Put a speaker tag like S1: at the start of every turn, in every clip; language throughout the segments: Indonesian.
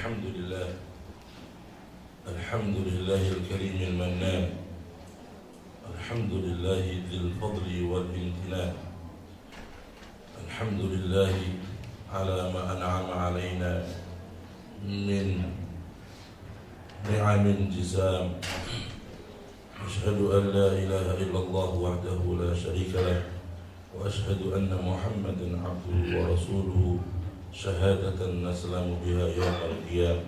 S1: الحمد لله الكريم المنان، الحمد لله ذي الفضل والامتنان، الحمد لله على ما أنعم علينا من نعم جزام. أشهد أن لا إله إلا الله وحده لا شريك له، وأشهد أن محمدا عبده ورسوله شهادة نسلم بها يوم القيامة.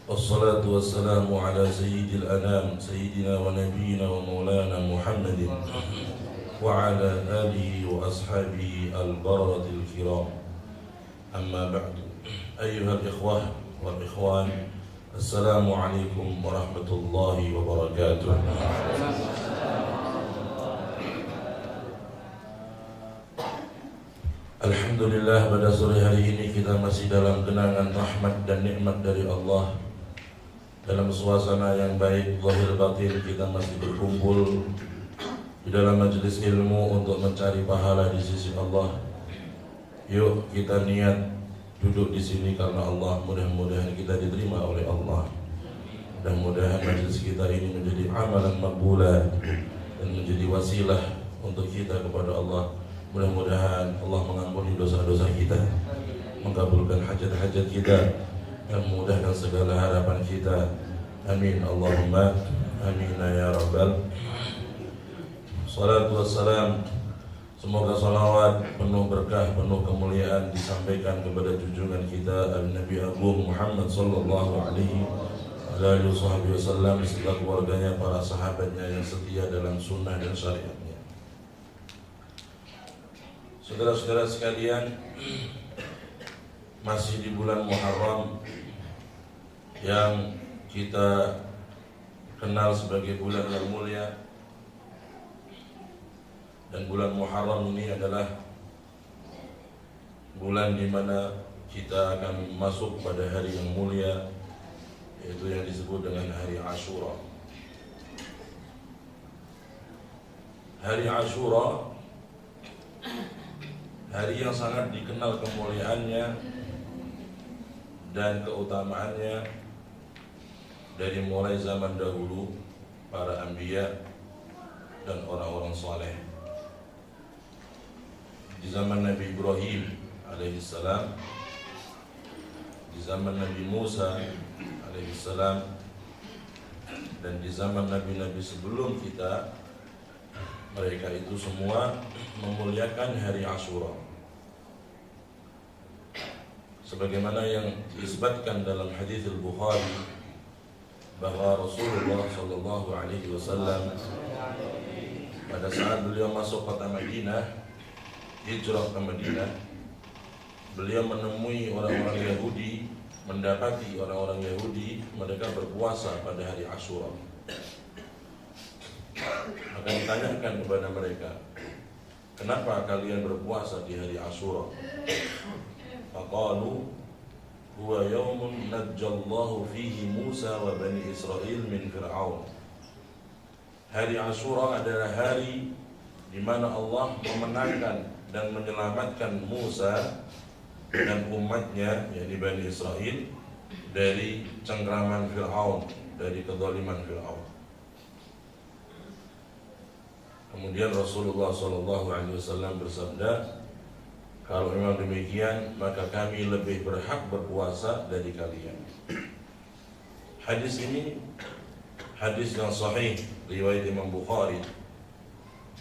S1: والصلاة والسلام على سيد الأنام سيدنا ونبينا ومولانا محمد وعلى آله وأصحابه البررة الكرام. أما بعد، أيها الإخوة والإخوان، السلام عليكم ورحمة الله وبركاته. Alhamdulillah, pada sore hari ini kita masih dalam genangan rahmat dan nikmat dari Allah. Dalam suasana yang baik, zahir batin, kita masih berkumpul di dalam majelis ilmu untuk mencari pahala di sisi Allah. Yuk kita niat duduk di sini karena Allah. Mudah-mudahan kita diterima oleh Allah. Mudah-mudahan majelis kita ini menjadi amalan maqbulah dan menjadi wasilah untuk kita kepada Allah. Mudah-mudahan Allah mengampuni dosa-dosa kita, mengabulkan hajat-hajat kita, dan memudahkan segala harapan kita. Amin Allahumma amin ya rabbal. Salatu wassalam, semoga salawat penuh berkah, penuh kemuliaan disampaikan kepada junjungan kita Nabi Agung Muhammad sallallahu alaihi wasallam beserta keluarganya, para sahabatnya yang setia dalam sunnah dan syariatnya. Saudara-saudara sekalian, masih di bulan Muharram yang kita kenal sebagai bulan yang mulia. Dan bulan Muharram ini adalah bulan di mana kita akan masuk pada hari yang mulia, yaitu yang disebut dengan hari Ashura. Hari Ashura, hari yang sangat dikenal kemuliaannya dan keutamaannya dari mulai zaman dahulu para anbiya dan orang-orang saleh. Di zaman Nabi Ibrahim alaihissalam, di zaman Nabi Musa alaihissalam, dan di zaman nabi-nabi sebelum kita, mereka itu semua memuliakan hari Ashura. Sebagaimana yang disebutkan dalam hadis Al-Bukhari bahwa Rasulullah sallallahu alaihi wasallam pada saat beliau masuk kota Madinah, hijrah ke Madinah, beliau menemui orang-orang Yahudi, mendapati orang-orang Yahudi mereka berpuasa pada hari Ashura. Maka ditanyakan kepada mereka, kenapa kalian berpuasa di hari Ashura? Faqalu huwa yawmun najjallahu fihi Musa wa Bani Israel min Fir'aun. Hari Ashura adalah hari di mana Allah memenangkan dan menyelamatkan Musa dan umatnya, yakni Bani Israel, dari cengkraman Fir'aun, dari kezaliman Fir'aun. Kemudian Rasulullah SAW bersabda, kalau memang demikian, maka kami lebih berhak berpuasa dari kalian. Hadis ini hadis yang sahih, riwayat Imam Bukhari.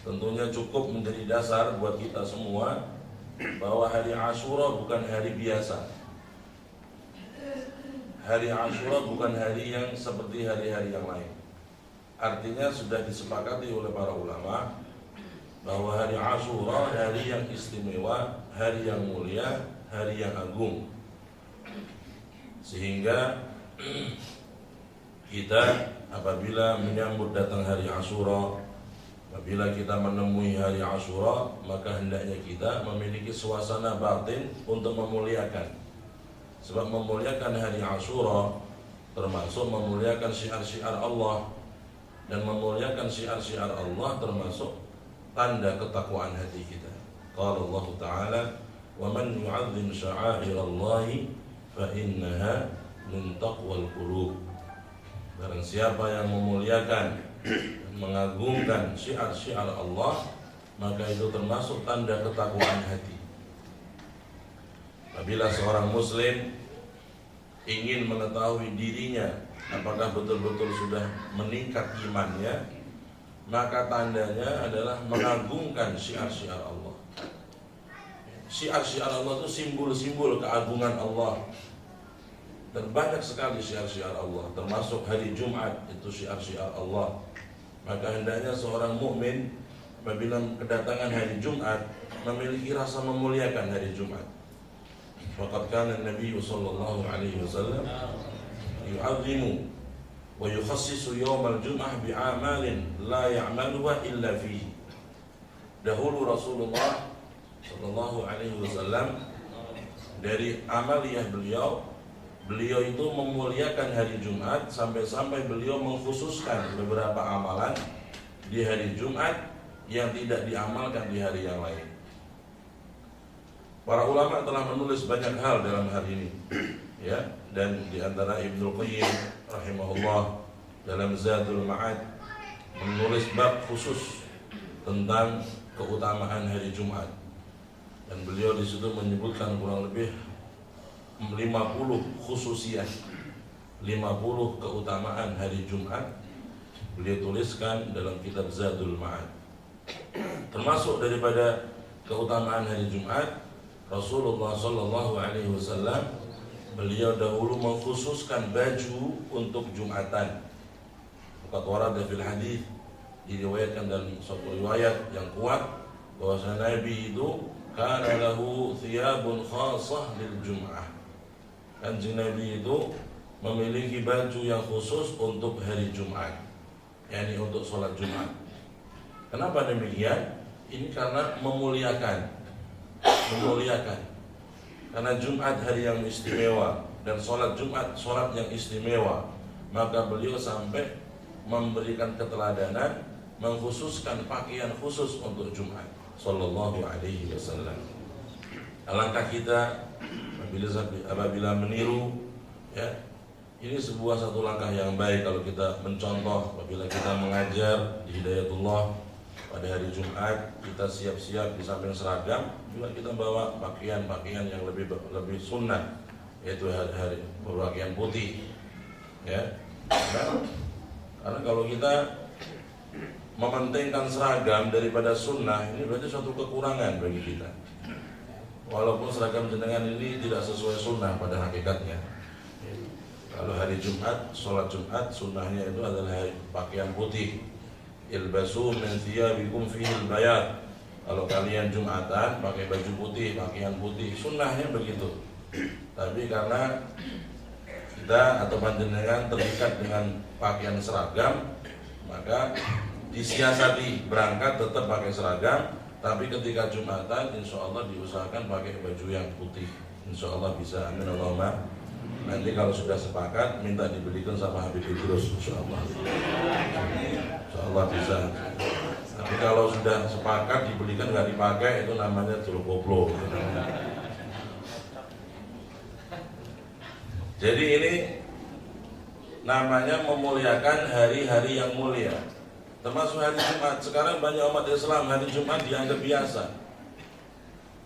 S1: Tentunya cukup menjadi dasar buat kita semua bahwa hari Ashura bukan hari biasa. Hari Ashura bukan hari yang seperti hari-hari yang lain. Artinya sudah disepakati oleh para ulama bahwa hari Ashura hari yang istimewa, hari yang mulia, hari yang agung. Sehingga kita apabila menyambut datang hari Ashura, apabila kita menemui hari Ashura, maka hendaknya kita memiliki suasana batin untuk memuliakan. Sebab memuliakan hari Ashura termasuk memuliakan syiar-syiar Allah, dan memuliakan syiar-syiar Allah termasuk tanda ketakwaan hati kita. Qala Allah Ta'ala, "Wa man yu'azzim sya'airallahi fa innaha min taqwal qulub." Barang siapa yang memuliakan dan mengagungkan syiar-syiar Allah, maka itu termasuk tanda ketakwaan hati. Apabila seorang muslim ingin mengetahui dirinya apakah betul-betul sudah meningkat imannya, maka tandanya adalah mengagungkan syiar-syiar Allah. Syiar-syiar Allah itu simbol-simbol keagungan Allah. Dan banyak sekali syiar-syiar Allah, termasuk hari Jumat itu syiar-syiar Allah. Maka hendaknya seorang mukmin apabila kedatangan hari Jumat memiliki rasa memuliakan hari Jumat. Faqad kana Nabi sallallahu alaihi wasallam yu'azzimu wa yukhassisu yawmal jum'ah bi'amalin la ya'maluha illa fihi. Dahulu Rasulullah sallallahu alaihi wasallam dari amaliyah beliau itu memuliakan hari Jumat sampai-sampai beliau mengkhususkan beberapa amalan di hari Jumat yang tidak diamalkan di hari yang lain. Para ulama telah menulis banyak hal dalam hal ini, ya, dan di antara Ibnu Qayyim rahimahullah dalam Zadul Ma'ad menulis bab khusus tentang keutamaan hari Jumat, dan beliau di situ menyebutkan kurang lebih 50 khususiyah, 50 keutamaan hari Jumat beliau tuliskan dalam kitab Zadul Ma'ad. Termasuk daripada keutamaan hari Jumat, Rasulullah sallallahu alaihi wasallam beliau dahulu mengkhususkan baju untuk Jumatan. Faqad warada fil hadis, diriwayatkan dalam suatu riwayat yang kuat bahwa Nabi itu kana lahu thiyabun khassah lil Jum'ah. Kanjeng Nabi itu memiliki baju yang khusus untuk hari Jumat, yakni untuk sholat Jumat. Kenapa demikian? Ini karena memuliakan. Karena Jumat hari yang istimewa dan sholat Jumat sholat yang istimewa, maka beliau sampai memberikan keteladanan, mengkhususkan pakaian khusus untuk Jumat sallallahu alaihi wasallam. Alangkah kita apabila meniru, ya, ini sebuah satu langkah yang baik kalau kita mencontoh. Apabila kita mengajar di Hidayatullah pada hari Jumat, kita siap-siap di samping seragam juga kita bawa pakaian-pakaian yang lebih sunnah, yaitu hari berpakaian putih, ya. Karena kalau kita mementingkan seragam daripada sunnah, ini berarti suatu kekurangan bagi kita. Walaupun seragam jenengan ini tidak sesuai sunnah pada hakikatnya. Kalau hari Jumat, sholat Jumat, sunnahnya itu adalah pakaian putih. Ilbasu min thiyabikum fihil bayad. Kalau kalian Jumatan pakai baju putih, pakaian putih, sunnahnya begitu. Tapi karena kita atau panjenengan terikat dengan pakaian seragam, maka disiasati berangkat tetap pakai seragam. Tapi ketika Jumatan, insya Allah diusahakan pakai baju yang putih. Insya Allah bisa, amin Allahumma. Nanti kalau sudah sepakat, minta dibelikan sama Habib Idrus, insya Allah. Insya Allah bisa. Tapi kalau sudah sepakat dibelikan nggak dipakai, itu namanya celokoplo. Jadi ini namanya memuliakan hari-hari yang mulia. Termasuk hari Jumat. Sekarang banyak umat Islam hari Jumat dianggap biasa.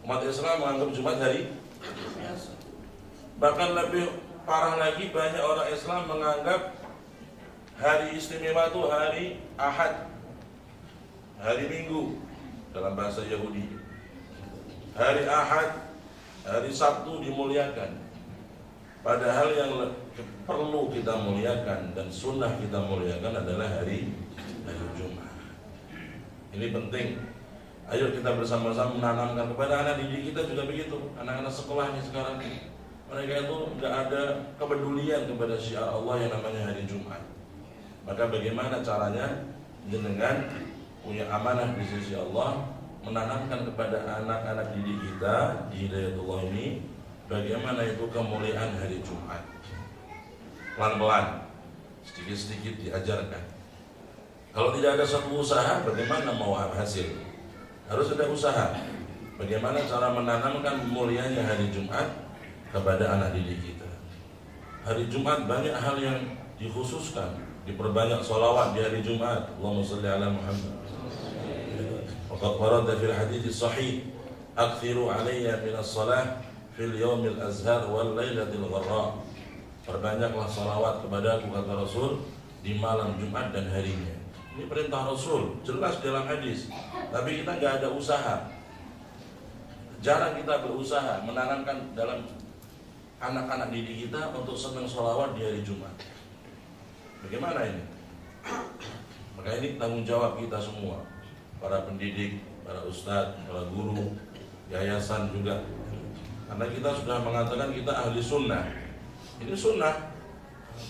S1: Umat Islam menganggap Jumat hari biasa. Bahkan lebih parah lagi, banyak orang Islam menganggap hari istimewa itu hari Ahad, hari Minggu dalam bahasa Yahudi. Hari Ahad, hari Sabtu dimuliakan. Padahal yang perlu kita muliakan dan sunnah kita muliakan adalah hari Jumat. Ini penting. Ayo kita bersama-sama menanamkan kepada anak didik kita juga begitu. Anak-anak sekolah ini sekarang, mereka itu nggak ada kepedulian kepada syiar Allah yang namanya hari Jumat. Maka bagaimana caranya dengan punya amanah di sisi Allah, menanamkan kepada anak-anak didik kita di Hidayatullah ini bagaimana itu kemuliaan hari Jumat. Pelan-pelan, sedikit-sedikit diajarkan. Kalau tidak ada satu usaha, bagaimana mau hasil? Harus ada usaha. bagaimana cara menanamkan mulianya hari Jumat kepada anak didik kita. Hari Jumat banyak hal yang dikhususkan, diperbanyak sholawat di hari Jumat. Allahumma shalli ala Muhammad. Waqad warada fil hadits sahih, akthiru alayya minas shalah fil yaumil azhar wal lailatil gharra. Perbanyaklah sholawat kepadaku, kata Rasul, di malam Jumat dan harinya. Ini perintah Rasul, jelas dalam hadis. Tapi kita nggak ada usaha. Jarang kita berusaha menanamkan dalam anak-anak didik kita untuk senang sholawat di hari Jumat. Bagaimana ini? Maka ini tanggung jawab kita semua, para pendidik, para ustadz, para guru, yayasan juga. Karena kita sudah mengatakan kita ahli sunnah. Ini sunnah.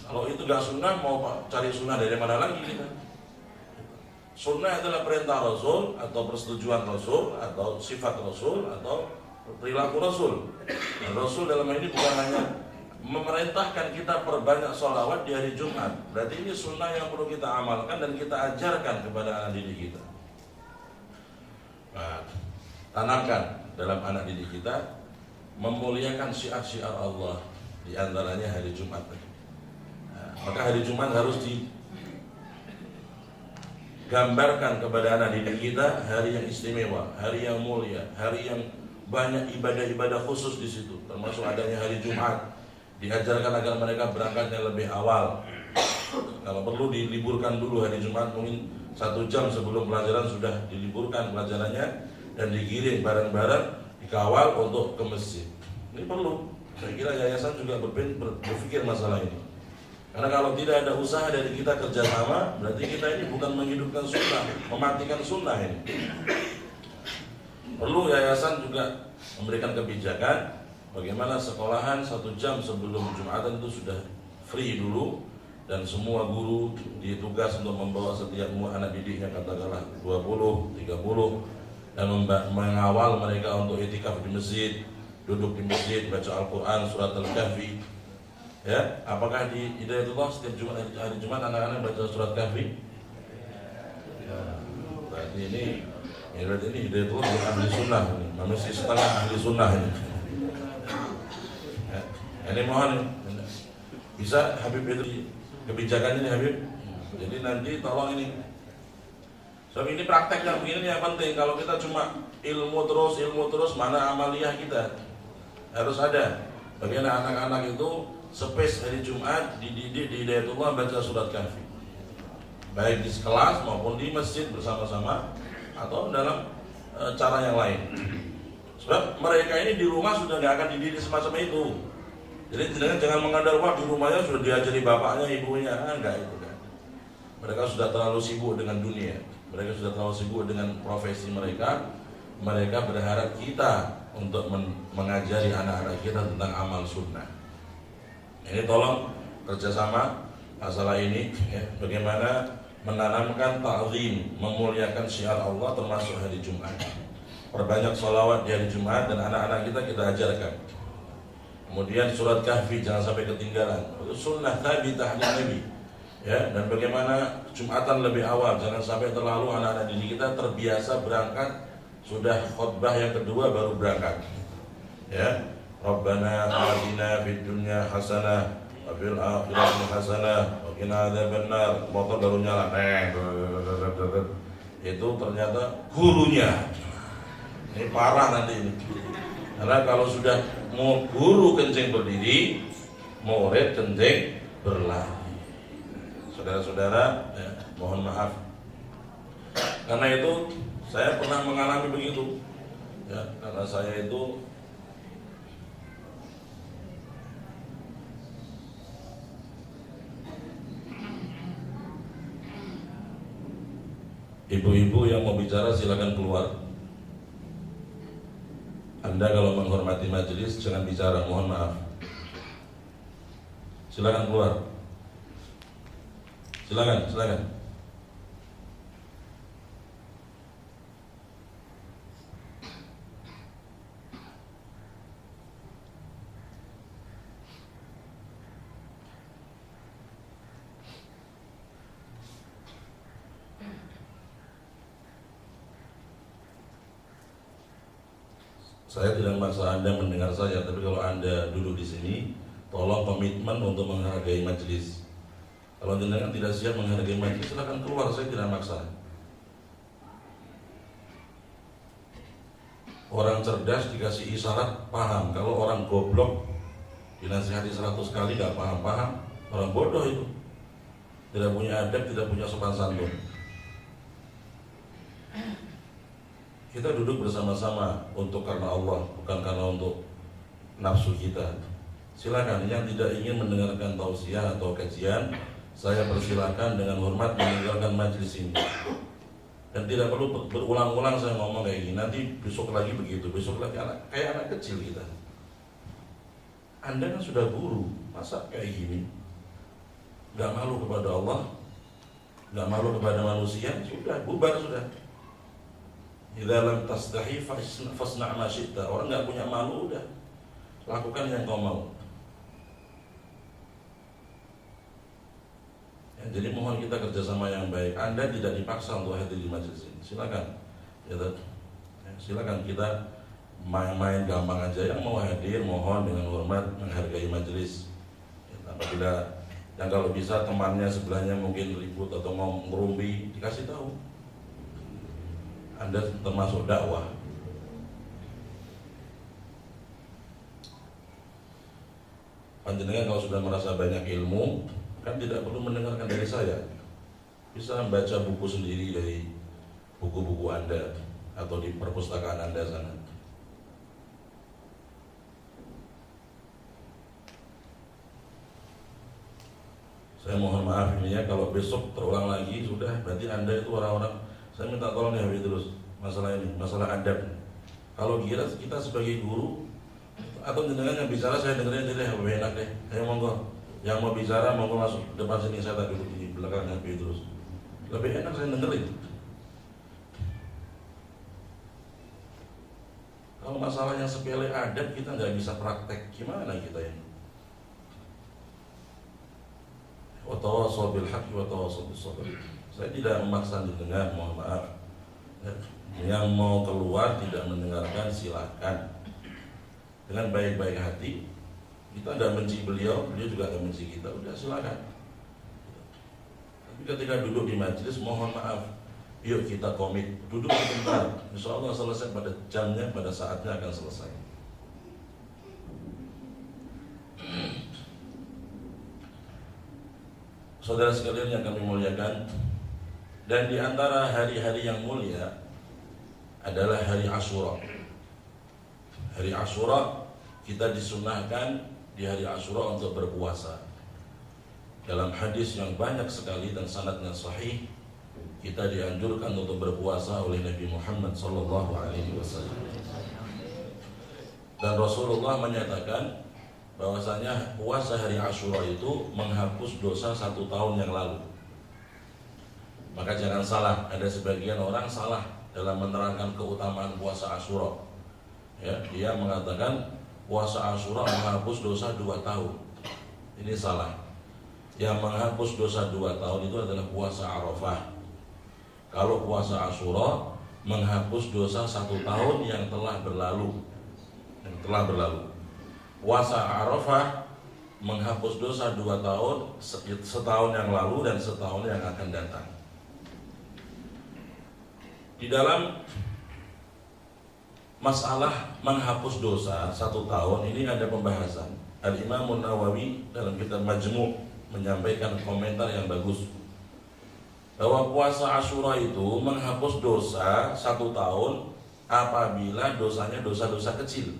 S1: Kalau itu gak sunnah, mau cari sunnah dari mana lagi kita? Sunnah adalah perintah Rasul, atau persetujuan Rasul, atau sifat Rasul, atau perilaku Rasul. Dan Rasul dalam ini bukan hanya memerintahkan kita perbanyak sholawat di hari Jumat. Berarti ini sunnah yang perlu kita amalkan dan kita ajarkan kepada anak didik kita. Nah, tanamkan dalam anak didik kita memuliakan syiar-syiar Allah, di antaranya hari Jumat. Nah, maka hari Jumat harus digambarkan kepada anak didik kita hari yang istimewa, hari yang mulia, hari yang banyak ibadah-ibadah khusus di situ, termasuk adanya hari Jumat. Diajarkan agar mereka berangkatnya lebih awal. Kalau perlu diliburkan dulu hari Jumat, mungkin 1 jam sebelum pelajaran sudah diliburkan pelajarannya dan digiring bareng-bareng, dikawal untuk ke masjid. Ini perlu. Saya kira yayasan juga berpikir masalah ini. Karena kalau tidak ada usaha dari kita kerjasama, berarti kita ini bukan menghidupkan sunnah, mematikan sunnah ini. Perlu yayasan juga memberikan kebijakan bagaimana sekolahan 1 jam sebelum Jumatan itu sudah free dulu, dan semua guru ditugas untuk membawa setiap anak didiknya, katakanlah 20, 30, dan mengawal mereka untuk itikaf di masjid, duduk di masjid, baca Al-Quran, surat Al-Kahfi. Ya, apakah di Hidayatullah setiap hari Jumat anak-anak baca surat Kahfi? Ya, berarti ini Hidayatullah bukan ahli sunnah, manusia setengah ahli sunnah ini. Ya, ini mohon bisa Habib itu kebijakan ini Habib. Jadi nanti tolong ini. Sebab ini praktek yang begini yang penting. Kalau kita cuma ilmu terus, mana amaliyah kita? Harus ada. Bagaimana anak-anak itu space hari Jumat dididik di Hidayatullah baca surat Kahfi, baik di kelas maupun di masjid bersama-sama atau dalam cara yang lain. Sebab mereka ini di rumah sudah nggak akan dididik semacam itu. Jadi jangan mengandalkan wah di rumahnya sudah diajari bapaknya, ibunya, enggak itu kan. Mereka sudah terlalu sibuk dengan dunia, mereka sudah terlalu sibuk dengan profesi mereka. Mereka berharap kita untuk mengajari anak-anak kita tentang amal sunnah. Ini tolong kerjasama masalah ini, ya, bagaimana menanamkan ta'zim, memuliakan syiar Allah termasuk hari Jumat. Perbanyak sholawat di hari Jumat dan anak-anak kita ajarkan. Kemudian surat Kahfi jangan sampai ketinggalan. Itu sunnah thabitah Nabi. Ya, dan bagaimana Jumatan lebih awal, jangan sampai terlalu anak-anak didik kita terbiasa berangkat sudah khutbah yang kedua baru berangkat. Ya, Rabbana atina fid dunya hasanah wa fil akhirati hasanah wa qina adzabannar. Motor baru nyala. Itu ternyata gurunya. Ini parah nanti ini. Karena kalau sudah mau guru kencing berdiri, murid kencing berlari. Saudara-saudara, ya, mohon maaf. Karena itu saya pernah mengalami begitu. Ya, karena saya itu ibu-ibu yang mau bicara silakan keluar. Anda kalau menghormati majelis jangan bicara, mohon maaf. Silakan keluar. Silakan. Saya tidak memaksa Anda mendengar saya, tapi kalau Anda duduk di sini, tolong komitmen untuk menghargai majelis. Kalau jenengan tidak siap menghargai majelis, silakan keluar, saya tidak maksa. Orang cerdas dikasih isyarat paham. Kalau orang goblok dinasihati 100 kali gak paham-paham, orang bodoh itu. Tidak punya adab, tidak punya sopan santun. Kita duduk bersama-sama untuk karena Allah, bukan karena untuk nafsu kita. Silakan yang tidak ingin mendengarkan tausiah atau kajian, saya persilakan dengan hormat meninggalkan majelis ini. Dan tidak perlu berulang-ulang saya ngomong kayak gini. Nanti besok lagi begitu, besok lagi kayak anak kecil kita. Anda kan sudah guru, masa kayak gini? Gak malu kepada Allah, gak malu kepada manusia, sudah bubar sudah. Idza lam tastahi fasna' ma syi'ta. Orang enggak punya malu udah. Lakukan yang kau mau. Ya, jadi mohon kita kerjasama yang baik. Anda tidak dipaksa untuk hadir di majelis ini. Silakan. Ya, silakan kita main-main gampang aja. Yang mau hadir mohon dengan hormat menghargai majelis. Ya, apabila yang kalau bisa temannya sebelahnya mungkin ribut atau mau ngerumpi, dikasih tahu. Anda termasuk dakwah. Panjenengan kalau sudah merasa banyak ilmu, kan tidak perlu mendengarkan dari saya. Bisa membaca buku sendiri dari buku-buku Anda atau di perpustakaan Anda sana. Saya mohon maaf ini ya, kalau besok terulang lagi sudah, berarti Anda itu orang-orang. Saya minta tolong ya Habib terus masalah ini, masalah adab. Kalau kita sebagai guru atau jenengan yang bicara saya dengerin aja deh, lebih enak deh. Ayo monggo, yang mau bicara monggo masuk depan sini, saya tak duduk di belakang Habib terus. Lebih enak saya dengerin. Kalau masalah yang sepele adab kita nggak bisa praktek, gimana kita ini? Wa tawassaw bil haqqi wa tawassaw bis sabr. Saya tidak memaksa didengar, mohon maaf. Yang mau keluar tidak mendengarkan silakan. Dengan baik-baik hati. Kita tidak benci beliau, beliau juga tidak benci kita. Udah silakan. Tapi ketika duduk di majelis, mohon maaf. Yuk kita komit, duduk sebentar. Insya Allah selesai pada jamnya, pada saatnya akan selesai. Saudara sekalian yang kami muliakan, dan di antara hari-hari yang mulia adalah hari Asyura. Hari Asyura kita disunahkan di hari Asyura untuk berpuasa. Dalam hadis yang banyak sekali dan sanadnya sahih, kita dianjurkan untuk berpuasa oleh Nabi Muhammad SAW. Dan Rasulullah menyatakan bahwasanya puasa hari Asyura itu menghapus dosa 1 tahun yang lalu. Maka jangan salah, ada sebagian orang salah dalam menerangkan keutamaan puasa Asyura. Ya, dia mengatakan puasa Asyura menghapus dosa 2 tahun. Ini salah. Yang menghapus dosa 2 tahun itu adalah puasa Arafah. Kalau puasa Asyura menghapus dosa 1 tahun yang telah berlalu. Puasa Arafah menghapus dosa 2 tahun, setahun yang lalu dan setahun yang akan datang. Di dalam masalah menghapus dosa 1 tahun ini ada pembahasan. Al-Imam Nawawi dalam kitab Majmu' menyampaikan komentar yang bagus, bahwa puasa Asyura itu menghapus dosa 1 tahun apabila dosanya dosa-dosa kecil,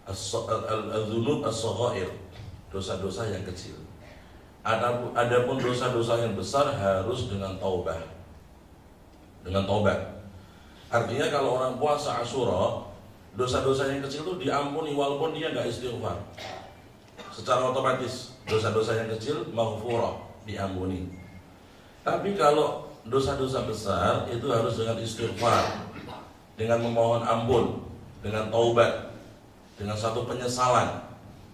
S1: az-dzunub as-shaghair, dosa-dosa yang kecil. Adapun dosa-dosa yang besar harus dengan taubat. Artinya kalau orang puasa Asyura, dosa-dosa yang kecil itu diampuni walaupun dia nggak istighfar. Secara otomatis dosa-dosa yang kecil maghfurah, diampuni. Tapi kalau dosa-dosa besar itu harus dengan istighfar, dengan memohon ampun, dengan taubat, dengan satu penyesalan,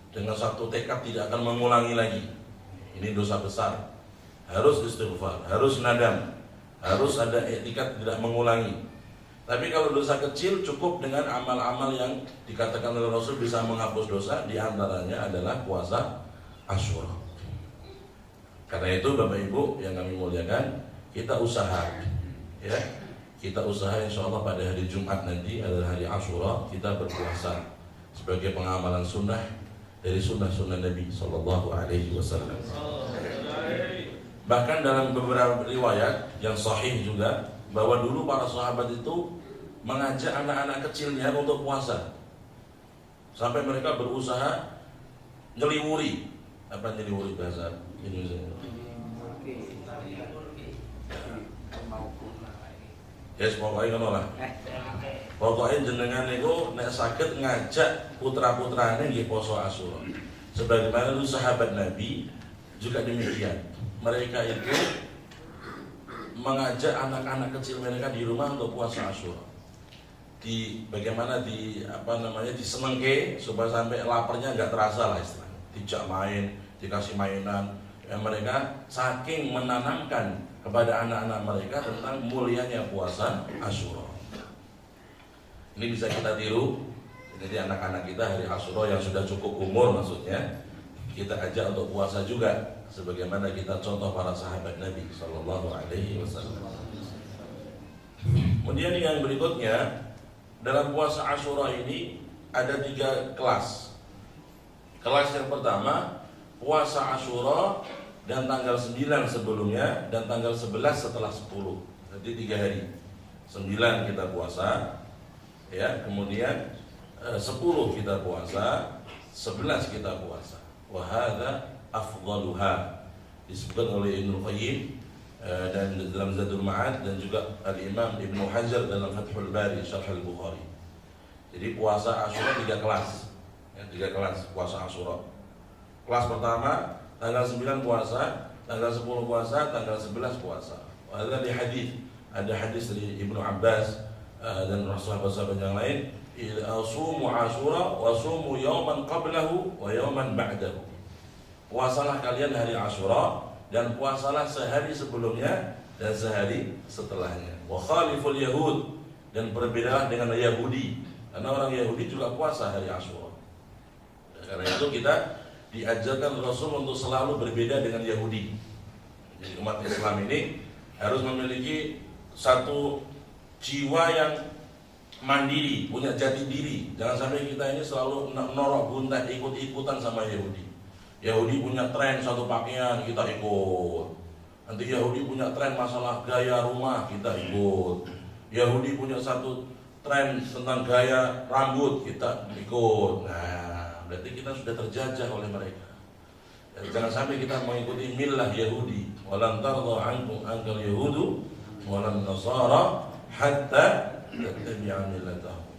S1: dengan satu tekad tidak akan mengulangi lagi. Ini dosa besar, harus istighfar, harus nadam, harus ada etikat tidak mengulangi. Tapi kalau dosa kecil cukup dengan amal-amal yang dikatakan oleh Rasul bisa menghapus dosa, diantaranya adalah puasa Asyura. Karena itu Bapak Ibu yang kami muliakan, kita usaha, ya, kita usaha insya Allah pada hari Jumat nanti adalah hari Asyura, kita berpuasa sebagai pengamalan sunnah dari sunnah-sunnah Nabi Sallallahu Alaihi Wasallam. Bahkan dalam beberapa riwayat yang sahih juga, bahwa dulu para sahabat itu mengajak anak-anak kecilnya untuk puasa, sampai mereka berusaha nyeliwuri. Apa nyeliwuri bahasa Indonesia? Yes, pokoknya kan lah. Pokoknya jenengan itu nek sakit ngajak putra-putrane nggih poso Asyura. Sebagaimana dulu sahabat Nabi juga demikian. Mereka itu mengajak anak-anak kecil mereka di rumah untuk puasa Asyura. Bagaimana disenengke supaya sampai laparnya nggak terasa lah istilahnya. Dijak main, dikasih mainan. Mereka saking menanamkan kepada anak-anak mereka tentang mulianya puasa Asyura. Ini bisa kita tiru. Jadi anak-anak kita hari Asyura yang sudah cukup umur maksudnya, kita ajak untuk puasa juga, sebagaimana kita contoh para sahabat Nabi Sallallahu Alaihi Wasallam. Kemudian yang berikutnya, dalam puasa Asyura ini ada 3 kelas. Kelas yang pertama, puasa Asyura dan tanggal 9 sebelumnya dan tanggal 11 setelah 10. Jadi 3 hari. 9 kita puasa, ya, kemudian 10 kita puasa, 11 kita puasa. Wa hadza afdaluha, disebutkan oleh Ibnu Qayyim dan dalam Zadul Ma'ad, dan juga Al-Imam Ibnu Hajar dalam Fathul Bari Syarh Al-Bukhari. Jadi puasa Asyura 3 kelas, ya, 3 kelas puasa Asyura. Kelas pertama tanggal 9 puasa, tanggal 10 puasa, tanggal 11 puasa. Ada di hadis, ada hadis dari Ibnu Abbas dan sahabat-sahabat yang lain, "Asumu Asyura wa sumu yawman qablahu wa yawman ba'dahu." Puasalah kalian hari Asyura dan puasalah sehari sebelumnya dan sehari setelahnya. Wa khaliful yahud, dan berbeda dengan Yahudi, karena orang Yahudi juga puasa hari Asyura. Karena itu kita diajarkan Rasul untuk selalu berbeda dengan Yahudi. Jadi umat Islam ini harus memiliki satu jiwa yang mandiri, punya jati diri. Jangan sampai kita ini selalu norok buntah, ikut-ikutan sama Yahudi. Yahudi punya tren satu pakaian, kita ikut. Nanti Yahudi punya tren masalah gaya rumah, kita ikut. Yahudi punya satu tren tentang gaya rambut, kita ikut. Nah, berarti kita sudah terjajah oleh mereka. Jangan sampai kita mengikuti millah Yahudi. Walan tardha ankum ankal yahudu walan nasara hatta tattabi'a millatahum.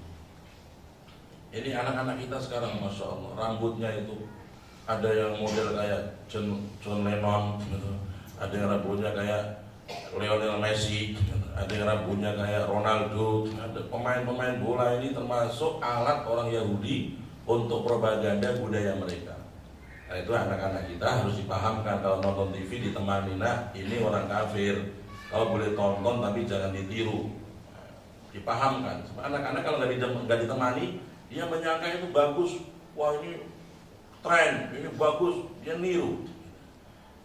S1: Ini anak-anak kita sekarang, masya Allah, rambutnya itu ada yang model kayak John Lennon, gitu. Ada yang rambutnya kayak Lionel Messi, ada yang rambutnya kayak Ronaldo. Ada pemain-pemain bola ini termasuk alat orang Yahudi untuk propaganda budaya mereka. Nah, itu anak-anak kita harus dipahamkan. Kalau nonton TV ditemani, nah ini orang kafir. Kalau boleh tonton tapi jangan ditiru. Dipahamkan. Anak-anak kalau nggak ditemani, dia menyangka itu bagus. Wah, ini tren, ini bagus, dia niru.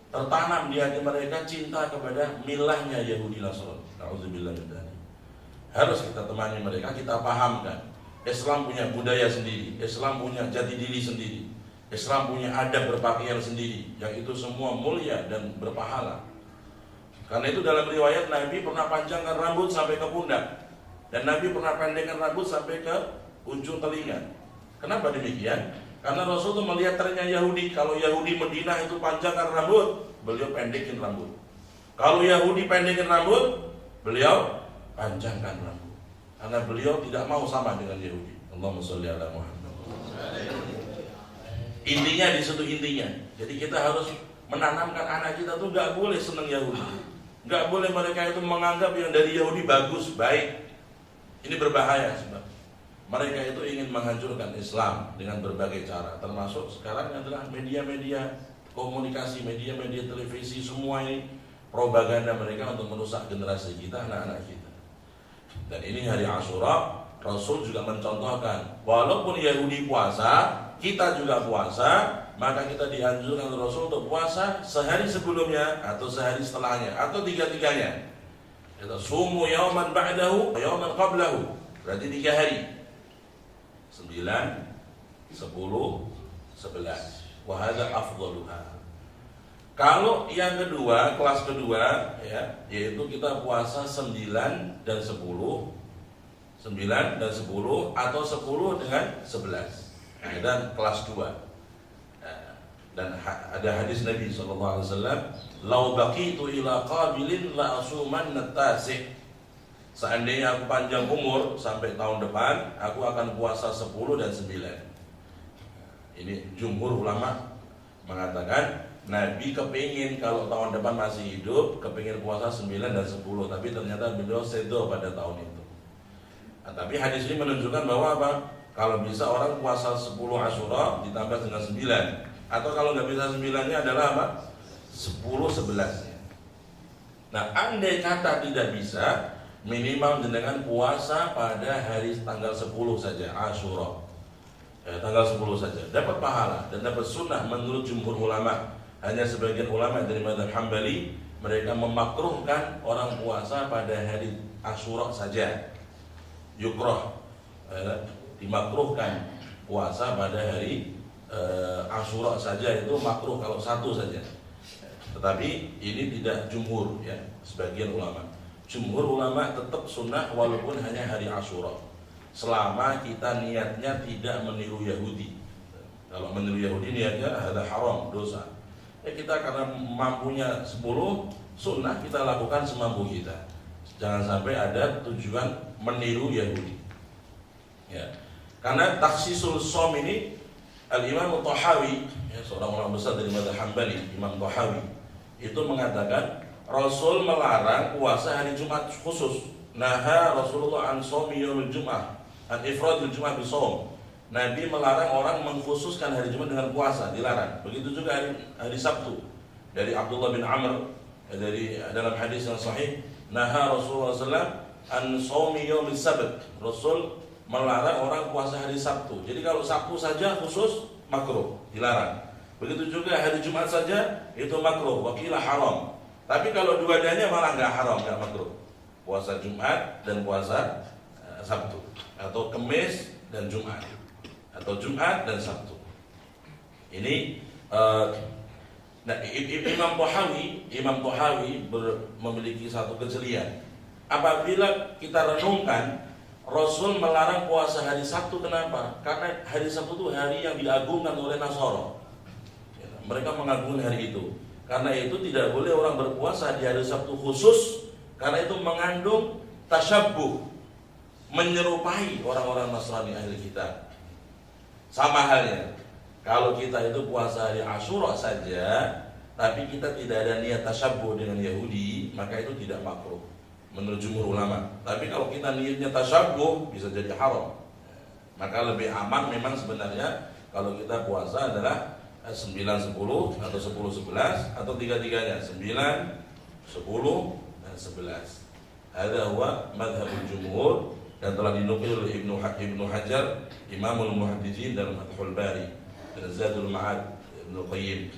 S1: Tertanam di hati mereka cinta kepada milahnya Yahudi Nasrani. Nauzubillah min dzalik. Harus kita temani mereka, kita pahamkan. Islam punya budaya sendiri, Islam punya jati diri sendiri, Islam punya adab berpakaian sendiri, yang itu semua mulia dan berpahala. Karena itu dalam riwayat Nabi pernah panjangkan rambut sampai ke pundak, dan Nabi pernah pendekkan rambut sampai ke ujung telinga. Kenapa demikian? Karena Rasul itu melihat trennya Yahudi. Kalau Yahudi Madinah itu panjangkan rambut, beliau pendekin rambut. Kalau Yahudi pendekin rambut, beliau panjangkan rambut. Karena beliau tidak mau sama dengan Yahudi. Allahumma sholli ala Muhammad. Intinya di situ intinya. Jadi kita harus menanamkan anak kita tuh gak boleh seneng Yahudi. Gak boleh mereka itu menganggap yang dari Yahudi bagus, baik. Ini berbahaya sebab mereka itu ingin menghancurkan Islam dengan berbagai cara, termasuk sekarang adalah media-media komunikasi, media-media televisi, semua ini propaganda mereka untuk merusak generasi kita, anak-anak kita. Dan ini hari Asyura, Rasul juga mencontohkan, walaupun Yahudi puasa, kita juga puasa, maka kita dianjurkan oleh Rasul untuk puasa sehari sebelumnya atau sehari setelahnya atau tiga-tiganya. Kita sumu yauman ba'dahu, yauman qablahu. Berarti 3 hari. 9, 10, 11. Wa hadza afdaluha. Kalau yang kedua, kelas kedua ya, yaitu kita puasa 9 dan 10. 9 dan 10 atau 10 dengan 11. Dan kelas 2. Dan ada hadis Nabi SAW, "Lau baqitu ila qabilin la asumanna tasi'." Seandainya aku panjang umur sampai tahun depan, aku akan puasa 10 dan 9. Ini jumhur ulama mengatakan Nabi kepingin kalau tahun depan masih hidup, kepingin puasa 9 dan 10, tapi ternyata beliau sedo pada tahun itu. Nah, tapi hadis ini menunjukkan bahwa apa? Kalau bisa orang puasa 10 Asyura ditambah dengan 9. Atau kalau nggak bisa 9-nya adalah apa? 10 11-nya. Nah, andai kata tidak bisa, minimal dengan puasa pada hari tanggal 10 saja, Asyura. Tanggal 10 saja. Dapat pahala dan dapat sunnah menurut jumhur ulama. Hanya sebagian ulama dari mazhab Hambali, mereka memakruhkan orang puasa pada hari Asyura saja. Yukrah, dimakruhkan puasa pada hari Asyura saja, itu makruh kalau satu saja. Tetapi ini tidak jumhur ya, sebagian ulama. Jumhur ulama tetap sunnah walaupun hanya hari Asyura, selama kita niatnya tidak meniru Yahudi. Kalau meniru Yahudi niatnya ada haram, dosa. Kita karena mampunya 10, sunnah kita lakukan semampu kita. Jangan sampai ada tujuan meniru Yahudi. Ya. Karena taksisul som ini Al-Imam Tahawi, ya, seorang ulama besar dari mazhab Hambali, Imam Tahawi, itu mengatakan Rasul melarang puasa hari Jumat khusus. Naha Rasulullah an shaumi yaumil Jum'ah, an ifradil Jum'ah bisawm. Nabi melarang orang mengkhususkan hari Jumat dengan puasa, dilarang. Begitu juga hari Sabtu. Dari Abdullah bin Amr, dari dalam hadis yang sahih, naha Rasulullah SAW an shaumi yaumil Sabt. Rasul melarang orang puasa hari Sabtu. Jadi kalau Sabtu saja khusus makruh, dilarang. Begitu juga hari Jumat saja itu makruh, wakila haram. Tapi kalau dua-duanya malah nggak haram, nggak makruh. Puasa Jumat dan puasa Sabtu, atau Kamis dan Jumat, atau Jumat dan Sabtu. Ini nah, Imam Tahawi memiliki satu kejelian. Apabila kita renungkan, Rasul melarang puasa hari Sabtu, kenapa? Karena hari Sabtu itu hari yang diagungkan oleh Nasara. Mereka mengagungkan hari itu. Karena itu tidak boleh orang berpuasa di hari Sabtu khusus, karena itu mengandung tasyabbuh, menyerupai orang-orang Nasrani ahli kitab. Sama halnya, kalau kita itu puasa hari Asyura saja, tapi kita tidak ada niat tasyabbuh dengan Yahudi, maka itu tidak makruh menurut jumhur ulama. Tapi kalau kita niatnya tasyabbuh, bisa jadi haram. Maka lebih aman memang sebenarnya kalau kita puasa adalah 9-10 atau 10-11 atau tiga-tiganya, 9, 10 dan 11. Hadza huwa madhhabul jumhur, dan telah dinukil oleh Ibnu Hajar, Imamul Muhadditsin dalam Fathul Bari dan Zadul Ma'ad Ibnu Qayyim.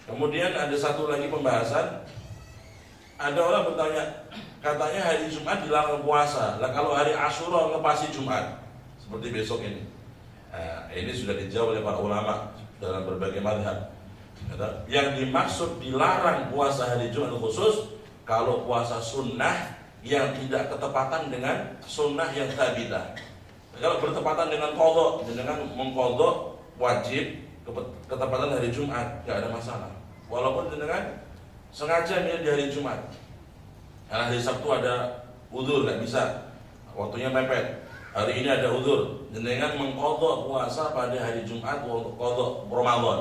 S1: Kemudian ada satu lagi pembahasan. Ada orang bertanya, katanya hari Jumat dilarang puasa. Lah kalau hari Asyura ngepasi Jumat, seperti besok ini. Nah, ini sudah dijawab oleh para ulama dalam berbagai mazhab. Yang dimaksud dilarang puasa hari Jumat khusus kalau puasa sunnah yang tidak ketepatan dengan sunnah yang thabitah. Kalau bertepatan dengan qadha, dengan mengqadha wajib ketepatan hari Jumat, nggak ada masalah. Walaupun dengan sengaja milih di hari Jumat, karena hari Sabtu ada udzur nggak bisa, waktunya mepet. Hari ini ada udzur, dengan mengqadha puasa pada hari Jumat untuk qadha Ramadan,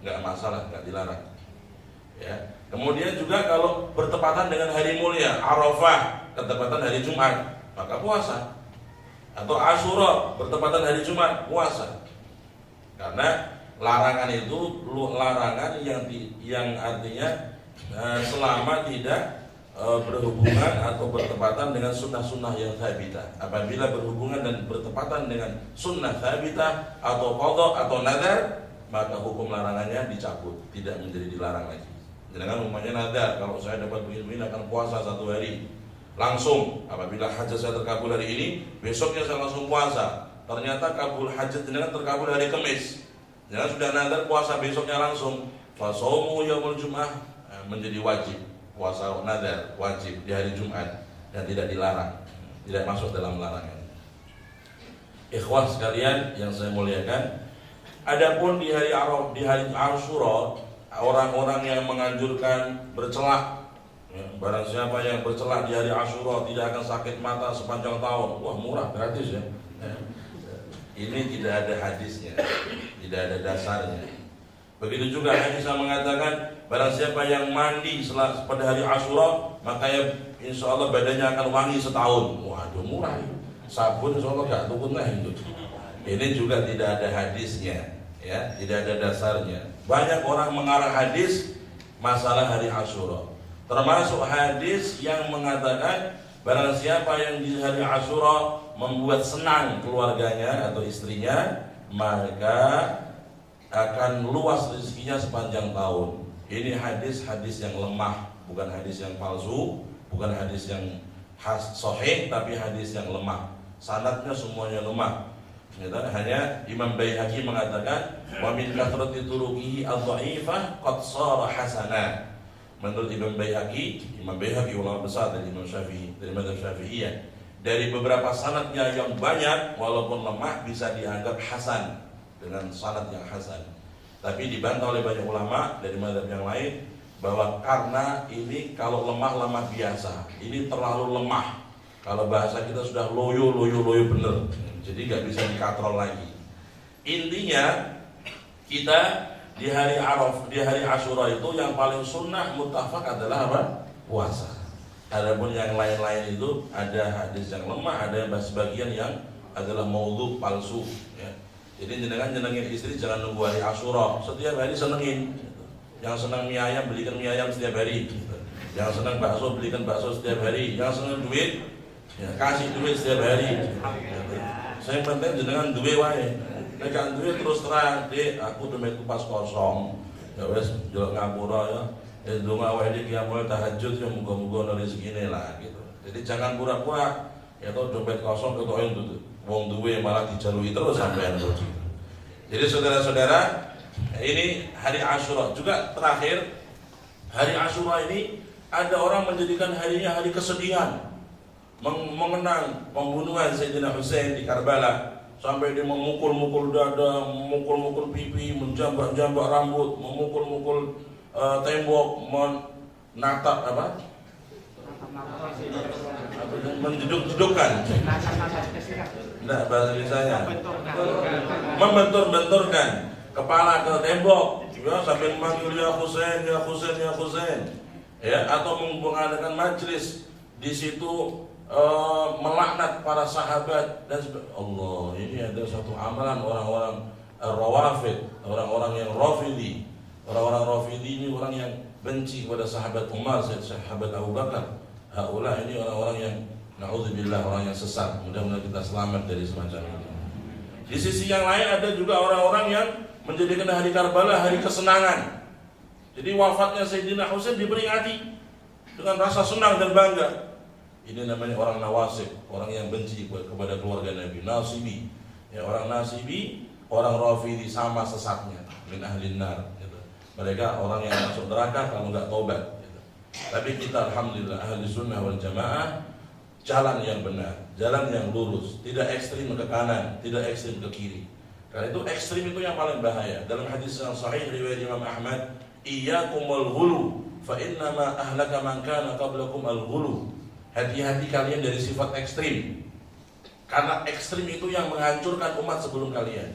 S1: nggak masalah, nggak dilarang. Ya. Kemudian juga kalau bertepatan dengan hari mulia Arafah, ketepatan hari Jumat, maka puasa. Atau Asyura bertepatan hari Jumat, puasa. Karena larangan itu larangan yang artinya selama tidak berhubungan atau bertepatan dengan sunnah-sunnah yang thabitah. Apabila berhubungan dan bertepatan dengan sunnah thabitah atau qadha atau nadar, maka hukum larangannya dicabut, tidak menjadi dilarang lagi. Jangan umpamanya nadar, kalau saya dapat begini akan puasa 1 hari, langsung apabila hajat saya terkabul hari ini, besoknya saya langsung puasa. Ternyata kabul hajat dengan terkabul hari Kamis, jangan sudah nadar puasa besoknya langsung, fa shaumu yaumul jum'ah menjadi wajib. Puasa nadar wajib di hari Jumat dan tidak dilarang, tidak masuk dalam larangan. Ikhwah sekalian yang saya muliakan, adapun di hari Asyura, orang-orang yang menganjurkan bercelak, ya, barang siapa yang bercelak di hari Asyura tidak akan sakit mata sepanjang tahun. Wah, murah, gratis ya. Ini tidak ada hadisnya, tidak ada dasarnya. Begitu juga hadis yang mengatakan barang siapa yang mandi pada hari Asyura, maka ya insya Allah badannya akan wangi setahun. Waduh, murah ya. Sabun insya Allah gak tukun lah itu. Ini juga tidak ada hadisnya, ya, tidak ada dasarnya. Banyak orang mengarang hadis masalah hari Asyura, termasuk hadis yang mengatakan barang siapa yang di hari Asyura membuat senang keluarganya atau istrinya, maka akan luas rezekinya sepanjang tahun. Ini hadis-hadis yang lemah, bukan hadis yang palsu, bukan hadis yang sahih, tapi hadis yang lemah. Sanadnya semuanya lemah. Hanya Imam Baihaqi mengatakan wa min kathrati turuqihi adh-dha'ifah qad shara hasana. Menurut Imam Baihaqi ulama besar dari Imam Syafi'i, dari mazhab Syafi'iyah, dari beberapa sanadnya yang banyak walaupun lemah bisa dianggap hasan, dengan sanad yang hasan. Tapi dibantah oleh banyak ulama dari mazhab yang lain bahwa karena ini kalau lemah biasa, ini terlalu lemah. Kalau bahasa kita sudah loyo bener, jadi nggak bisa dikatrol lagi. Intinya kita di hari Asyura itu yang paling sunnah muttafaq adalah apa? Puasa. Adapun yang lain-lain itu ada hadis yang lemah, ada sebagian yang adalah maudhu, palsu, ya. Jadi jenengin istri jangan nunggu hari Asyura, setiap hari senengin. Yang senang mie ayam belikan mie ayam setiap hari. Yang senang bakso belikan bakso setiap hari. Yang senang duit, ya, kasih duit setiap hari. Saya penting jenengan duit wae. Nek duit terus terang, Dik, aku dompetku pas kosong. Ya wes, njaluk ngapura ya. Donga wae iki mulai tahajud ya muga-muga ono rezekine lah gitu. Jadi jangan pura-pura ya toh dompet kosong ketoke wong duwe malah dijalui terus sampean. Jadi saudara-saudara, ini hari Asyura juga terakhir. Hari Asyura ini ada orang menjadikan harinya hari kesedihan, mengenang pembunuhan Sayyidina Husain di Karbala, sampai dia memukul-mukul dada, memukul-mukul pipi, menjambak-jambak rambut, memukul-mukul tembok, menatap menjeduk-jedukkan. Nah, bahasa Indonesia membentur-benturkan kepala ke tembok, ya, sambil memanggil ya Husain, ya Husain, ya Husain, ya, atau mengadakan majlis di situ melaknat para sahabat dan Allah. Ini ada satu amalan orang-orang Rawafid, orang-orang yang Rafidi. Orang-orang Rafidi ini orang yang benci kepada sahabat Umar, sahabat Abu Bakar. Haula ini orang-orang yang na'udzubillah, orang yang sesat. Mudah-mudahan kita selamat dari semacam ini. Di sisi yang lain ada juga orang-orang yang menjadikan hari Karbala hari kesenangan. Jadi wafatnya Sayyidina Husain diperingati dengan rasa senang dan bangga. Ini namanya orang nawasib, orang yang benci kepada keluarga Nabi. Nasibi, ya, orang nasibi, orang Rafidi sama sesatnya, min ahlin nar, gitu. Mereka orang yang masuk neraka kalau nggak tobat, gitu. Tapi kita alhamdulillah ahli sunnah wal jamaah, jalan yang benar, jalan yang lurus, tidak ekstrim ke kanan, tidak ekstrim ke kiri. Karena itu ekstrim itu yang paling bahaya. Dalam hadis yang sahih riwayat Imam Ahmad, iyyakumul ghulu fa innama ahlaka man kana qablakum al-ghulu. Hati-hati kalian dari sifat ekstrim, karena ekstrim itu yang menghancurkan umat sebelum kalian.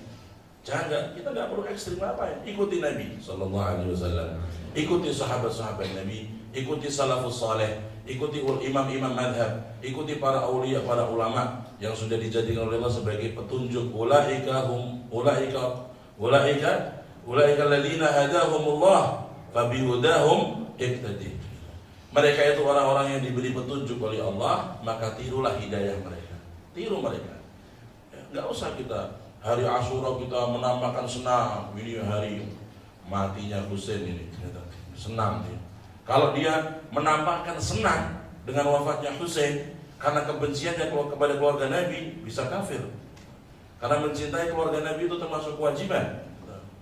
S1: Jangan, kita nggak perlu ekstrim apa ya? Ikuti Nabi Sallallahu Alaihi Wasallam, ikuti sahabat-sahabat Nabi, ikuti salafus saleh, ikuti imam-imam madhab, ikuti para aulia, para ulama yang sudah dijadikan oleh Allah sebagai petunjuk. Ulaika alladziina hadahumullah fabihudahum iqtadi. Mereka itu orang-orang yang diberi petunjuk oleh Allah, maka tirulah hidayah mereka. Tiru mereka. Nggak usah kita hari Asyura kita menamakan senang, ini hari matinya Husain ini, senang dia. Kalau dia menampakkan senang dengan wafatnya Husain karena kebenciannya kepada keluarga Nabi, bisa kafir. Karena mencintai keluarga Nabi itu termasuk kewajiban.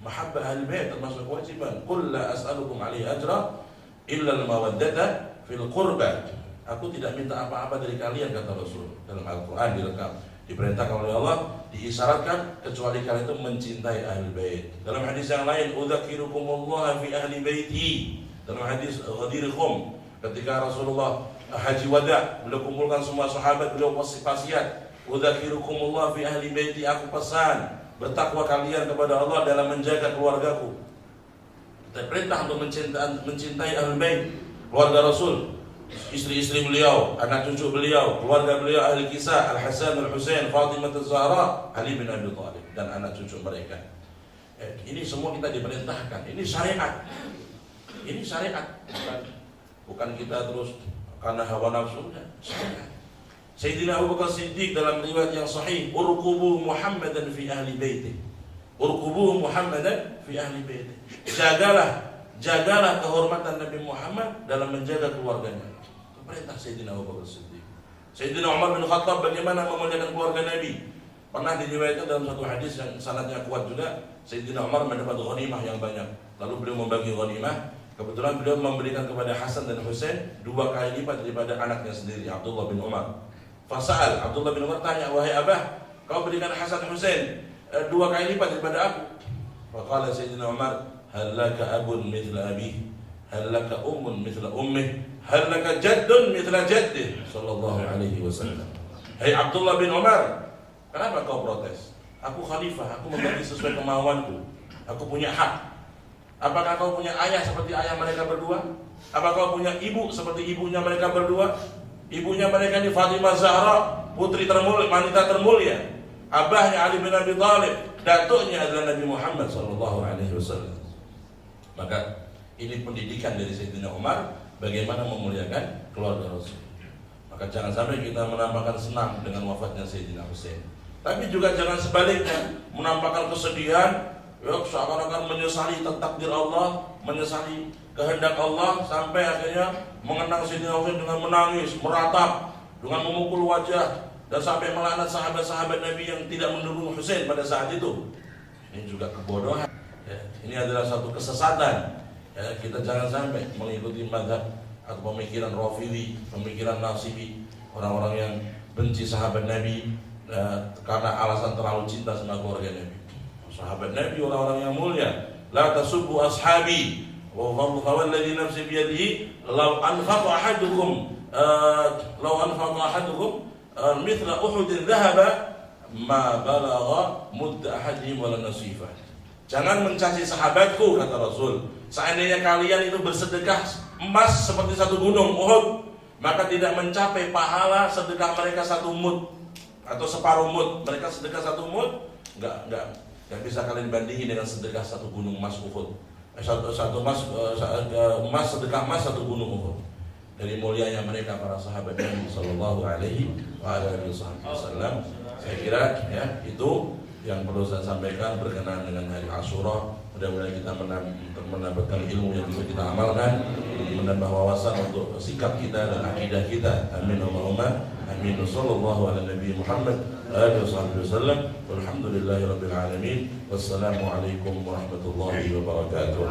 S1: Mahabbah ahli bait termasuk kewajiban. Qul la as'alukum alaihi ajra illa al-mawaddata fil qurba. Aku tidak minta apa-apa dari kalian, kata Rasul. Dalam Al-Qur'an direkam, diperintahkan oleh Allah, diisyaratkan kecuali kalian itu mencintai ahli bait. Dalam hadis yang lain, udzakirukumullah fi ahli baiti. Dalam hadis Ghadir Khum, ketika Rasulullah haji wada, beliau kumpulkan semua sahabat, beliau wasiat, udzakirukumullah fi ahli baiti, aku pesan bertakwa kalian kepada Allah dalam menjaga keluargaku. Kita perintah untuk mencintai ahli bait, keluarga Rasul, istri-istri beliau, anak cucu beliau, keluarga beliau, ahli kisah, Al-Hasan, Al-Husain, Fatimah Az-Zahra, Ali bin Abi Thalib, dan anak cucu mereka. Ini semua kita diperintahkan. Ini syariat. Ini syariat. Bukan kita terus karena hawa nafsu. Syariat. Sayyidina Abu Bakar Siddiq dalam riwayat yang sahih, urqubu Muhammadan fi ahli baiti. Urqubu Muhammadan fi ahli baiti. Jagalah kehormatan Nabi Muhammad dalam menjaga keluarganya. Itu perintah Sayyidina Abu Bakar Siddiq. Sayyidina Umar bin Khattab bagaimana memuliakan keluarga Nabi? Pernah diriwayatkan dalam satu hadis yang sanadnya kuat juga, Sayyidina Umar mendapat ghanimah yang banyak. Lalu beliau membagi ghanimah. Kebetulan beliau memberikan kepada Hasan dan Husain 2 kali lipat daripada anaknya sendiri, Abdullah bin Umar. Fasal, Abdullah bin Umar tanya, wahai abah, kau berikan Hasan Husain 2 kali lipat daripada aku. Faqala Sayyidina Umar, hal laka abun mithla abih, hal laka ummun mithla ummih, hal laka jaddun mithla jaddih, sallallahu alaihi wasallam. Hai Abdullah bin Umar, kenapa kau protes? Aku khalifah, aku membagi sesuai kemauanku. Aku punya hak. Apakah kau punya ayah seperti ayah mereka berdua? Apakah kau punya ibu seperti ibunya mereka berdua? Ibunya mereka ini Fatimah Zahra, putri termulia, wanita termulia. Abahnya Ali bin Abi Thalib, datuknya adalah Nabi Muhammad sallallahu alaihi wasallam. Maka ini pendidikan dari Sayyidina Umar bagaimana memuliakan keluarga Rasul. Maka jangan sampai kita menampakkan senang dengan wafatnya Sayyidina Husain. Tapi juga jangan sebaliknya menampakkan kesedihan, seakan-akan menyesali takdir Allah, menyesali kehendak Allah, sampai akhirnya mengenang Sayyidina Husain dengan menangis, meratap, dengan memukul wajah, dan sampai melaknat sahabat-sahabat Nabi yang tidak mendukung Husain pada saat itu. Ini juga kebodohan. Ya, ini adalah satu kesesatan. Ya, kita jangan sampai mengikuti mazhab atau pemikiran Rafidhi, pemikiran Nasibi, orang-orang yang benci sahabat Nabi karena alasan terlalu cinta sama keluarga Nabi. Sahabat Nabi orang-orang yang mulia. La tasubbu ashabi wa walladhi nafsi biyadihi law anfaqa ahadukum mithla Uhudin dhahaba ma balagha mudda ahadihim wala nasifah. Jangan mencaci sahabatku, kata Rasul. Seandainya kalian itu bersedekah emas seperti satu gunung Uhud, maka tidak mencapai pahala sedekah mereka 1 mud atau separuh mud. Mereka sedekah 1 mud, enggak bisa kalian bandingin dengan sedekah 1 gunung emas Uhud. Emas sedekah emas 1 gunung Uhud. Dari mulianya mereka para sahabat Nabi sallallahu alaihi wasallam. Saya kira ya itu yang perlu saya sampaikan berkenaan dengan hari Asyura. Mudah-mudahan kita mendapatkan ilmu yang bisa kita amalkan, menambah wawasan untuk sikap kita dan akidah kita. Amin Allahumma amin. Sallallahu ala nabi Muhammad alihi wasallam. Walhamdulillahirabbil alamin. Wassalamu alaikum warahmatullahi wabarakatuh.